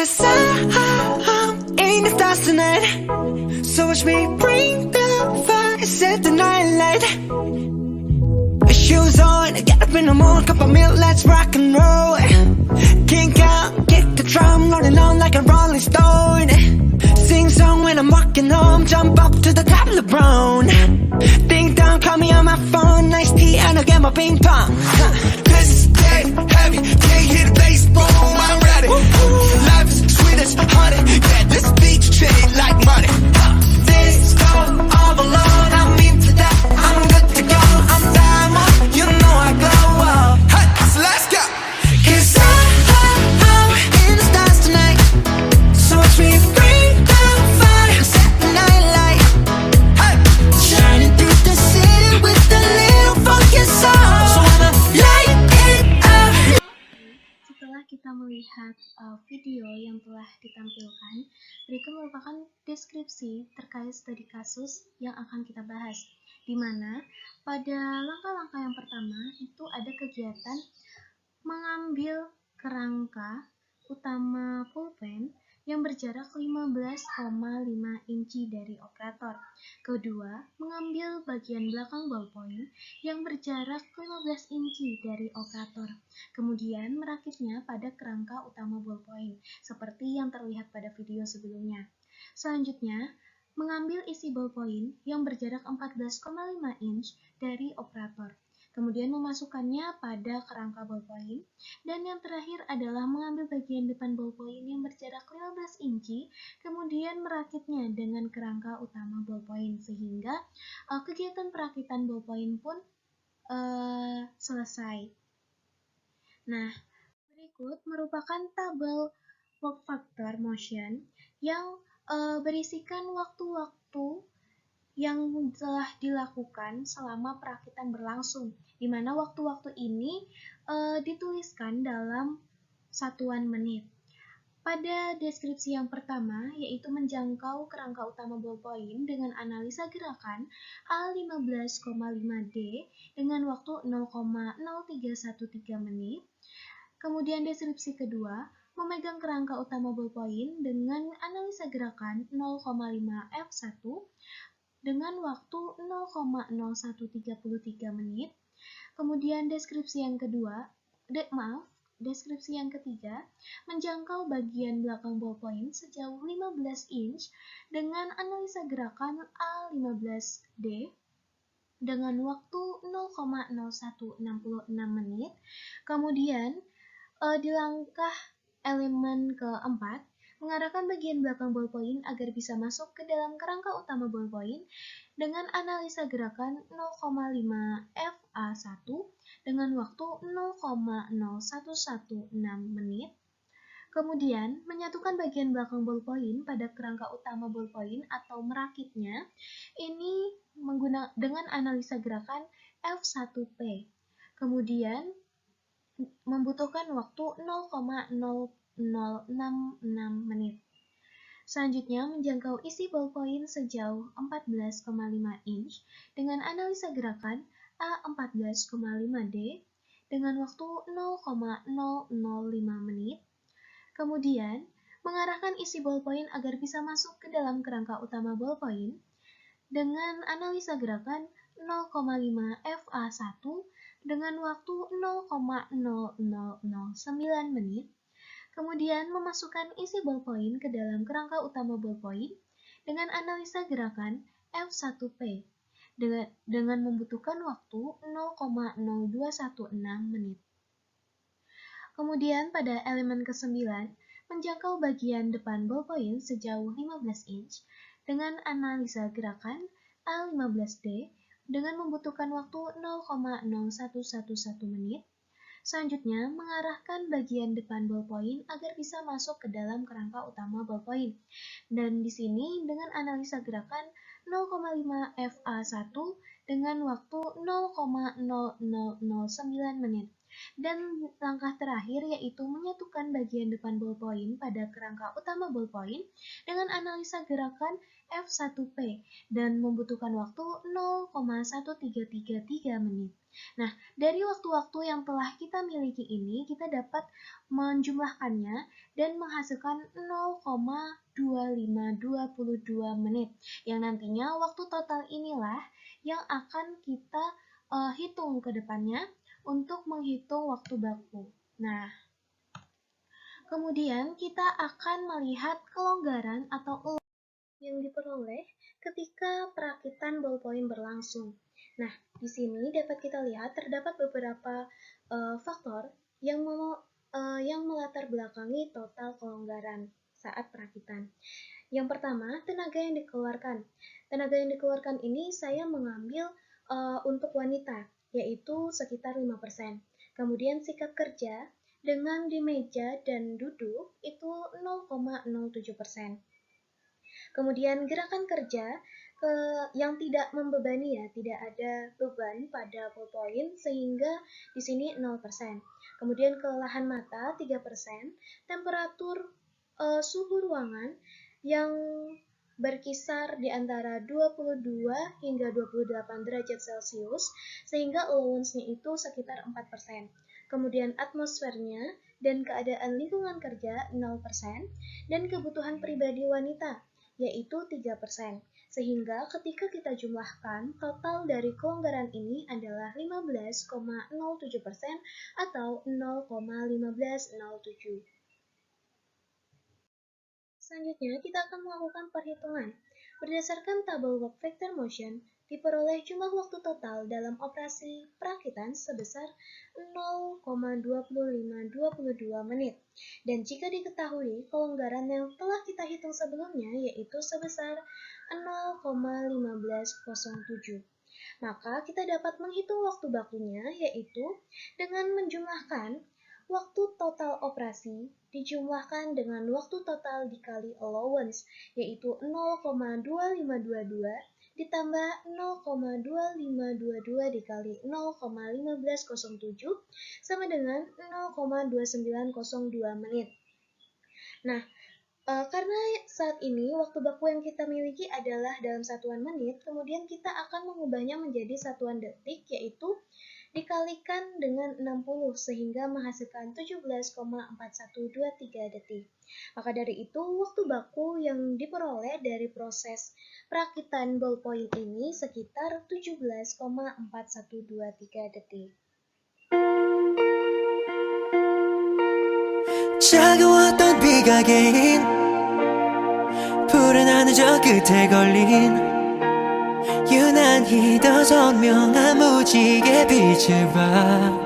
'Cause I'm in the stars tonight. So watch me bring the fire, set the night light. Shoes on, get up in the morning, cup of milk, let's rock and roll. Kink out, kick the drum, rolling on like a rolling stone. Sing song when I'm walking home, jump up to the top of the brown. Ding dong, call me on my phone, nice tea and I'll get my ping pong. This is dead heavy, can't hear the bass, boom, I'm ready. Life is sweet as honey, yeah, this beat treated like money. This go all alone, I'm into that, I'm good to go, I'm diamond, you know I glow up. Hey, so let's go. 'Cause I'm in the stars tonight. So watch me bring the fire, set the night light. Hey, Shining through the city with a little funky soul. So I'ma light it up. Setelah kita melihat video yang telah ditampilkan, berikut merupakan deskripsi terkait studi kasus yang akan kita bahas, di mana pada langkah-langkah yang pertama itu ada kegiatan mengambil kerangka utama pulpen yang berjarak 15,5 inci dari operator. Kedua, mengambil bagian belakang ballpoint yang berjarak 15 inci dari operator. Kemudian merakitnya pada kerangka utama ballpoint, seperti yang terlihat pada video sebelumnya. Selanjutnya, mengambil isi ballpoint yang berjarak 14,5 inch dari operator. Kemudian memasukkannya pada kerangka ballpoint. Dan yang terakhir adalah mengambil bagian depan ballpoint yang berjarak 15 inci, kemudian merakitnya dengan kerangka utama ballpoint, sehingga kegiatan perakitan ballpoint pun selesai. Nah, berikut merupakan tabel work factor motion yang berisikan waktu-waktu yang telah dilakukan selama perakitan berlangsung, di mana waktu-waktu ini dituliskan dalam satuan menit. Pada deskripsi yang pertama, yaitu menjangkau kerangka utama ballpoint dengan analisa gerakan A15,5D dengan waktu 0,0313 menit. Kemudian deskripsi kedua, memegang kerangka utama ballpoint dengan analisa gerakan 0,5F1 dengan waktu 0,0133 menit. Kemudian deskripsi yang ketiga, menjangkau bagian belakang ballpoint sejauh 15 inch dengan analisa gerakan A15D dengan waktu 0,0166 menit. Kemudian di langkah elemen keempat, mengarahkan bagian belakang ballpoint agar bisa masuk ke dalam kerangka utama ballpoint dengan analisa gerakan 0,5 FA1 dengan waktu 0,0116 menit. Kemudian, menyatukan bagian belakang ballpoint pada kerangka utama ballpoint atau merakitnya, ini dengan analisa gerakan F1P. Kemudian, membutuhkan waktu 0,0066 menit. Selanjutnya, menjangkau isi ballpoint sejauh 14,5 inch dengan analisa gerakan A14,5D dengan waktu 0,005 menit. Kemudian, mengarahkan isi ballpoint agar bisa masuk ke dalam kerangka utama ballpoint dengan analisa gerakan 0,5 FA1 dengan waktu 0,0009 menit. Kemudian memasukkan isi ballpoint ke dalam kerangka utama ballpoint dengan analisa gerakan F1P dengan membutuhkan waktu 0,0216 menit. Kemudian pada elemen ke-9, menjangkau bagian depan ballpoint sejauh 15 inch dengan analisa gerakan A15D dengan membutuhkan waktu 0,0111 menit. Selanjutnya, mengarahkan bagian depan ballpoint agar bisa masuk ke dalam kerangka utama ballpoint. Dan di sini dengan analisa gerakan 0,5 FA1 dengan waktu 0,0009 menit. Dan langkah terakhir yaitu menyatukan bagian depan ballpoint pada kerangka utama ballpoint dengan analisa gerakan F1P dan membutuhkan waktu 0,1333 menit. Nah, dari waktu-waktu yang telah kita miliki ini, kita dapat menjumlahkannya dan menghasilkan 0,2522 menit. Yang nantinya waktu total inilah yang akan kita hitung ke depannya untuk menghitung waktu baku. Nah, kemudian kita akan melihat kelonggaran atau yang diperoleh ketika perakitan ballpoint berlangsung. Nah, di sini dapat kita lihat terdapat beberapa faktor yang melatar belakangi total kelonggaran saat perakitan. Yang pertama, tenaga yang dikeluarkan. Tenaga yang dikeluarkan ini saya mengambil untuk wanita, yaitu sekitar 5%. Kemudian sikap kerja dengan di meja dan duduk itu 0,07%. Kemudian gerakan kerja yang tidak membebani ya, tidak ada beban pada ballpoint sehingga di sini 0%. Kemudian kelelahan mata 3%, temperatur suhu ruangan yang berkisar di antara 22 hingga 28 derajat Celcius sehingga allowance-nya itu sekitar 4%. Kemudian atmosfernya dan keadaan lingkungan kerja 0% dan kebutuhan pribadi wanita yaitu 3%. Sehingga ketika kita jumlahkan, total dari kelonggaran ini adalah 15,07% atau 0,1507. Selanjutnya, kita akan melakukan perhitungan. Berdasarkan tabel work vector motion, diperoleh jumlah waktu total dalam operasi perakitan sebesar 0,2522 menit. Dan jika diketahui kelonggaran yang telah kita hitung sebelumnya yaitu sebesar 0,1507. Maka kita dapat menghitung waktu bakunya yaitu dengan menjumlahkan waktu total operasi dijumlahkan dengan waktu total dikali allowance, yaitu 0,2522 ditambah 0,2522 dikali 0,1507 sama dengan 0,2902 menit. Nah, karena saat ini waktu baku yang kita miliki adalah dalam satuan menit, kemudian kita akan mengubahnya menjadi satuan detik, yaitu dikalikan dengan 60 sehingga menghasilkan 17,4123 detik. Maka dari itu, waktu baku yang diperoleh dari proses perakitan ballpoint ini sekitar 17,4123 detik. 차가웠던 비가게인 푸른 하늘 저 끝에 걸린 유난히 더 선명한 무지개 빛을 봐